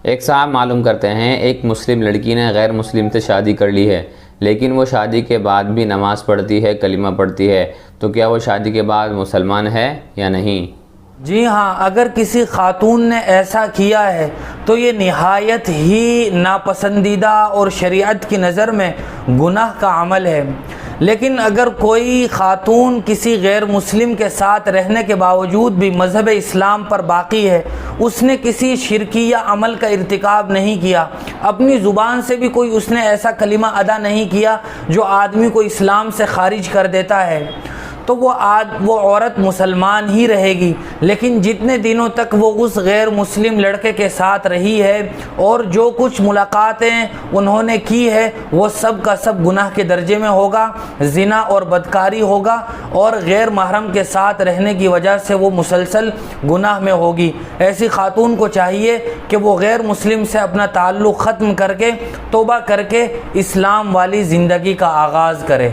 ایک صاحب معلوم کرتے ہیں ایک مسلم لڑکی نے غیر مسلم سے شادی کر لی ہے، لیکن وہ شادی کے بعد بھی نماز پڑھتی ہے، کلمہ پڑھتی ہے، تو کیا وہ شادی کے بعد مسلمان ہے یا نہیں؟ جی ہاں، اگر کسی خاتون نے ایسا کیا ہے تو یہ نہایت ہی ناپسندیدہ اور شریعت کی نظر میں گناہ کا عمل ہے۔ لیکن اگر کوئی خاتون کسی غیر مسلم کے ساتھ رہنے کے باوجود بھی مذہب اسلام پر باقی ہے، اس نے کسی شرکیہ عمل کا ارتکاب نہیں کیا، اپنی زبان سے بھی کوئی اس نے ایسا کلمہ ادا نہیں کیا جو آدمی کو اسلام سے خارج کر دیتا ہے، تو وہ عورت مسلمان ہی رہے گی۔ لیکن جتنے دنوں تک وہ اس غیر مسلم لڑکے کے ساتھ رہی ہے اور جو کچھ ملاقاتیں انہوں نے کی ہے وہ سب کا سب گناہ کے درجے میں ہوگا، زنا اور بدکاری ہوگا، اور غیر محرم کے ساتھ رہنے کی وجہ سے وہ مسلسل گناہ میں ہوگی۔ ایسی خاتون کو چاہیے کہ وہ غیر مسلم سے اپنا تعلق ختم کر کے توبہ کر کے اسلام والی زندگی کا آغاز کرے۔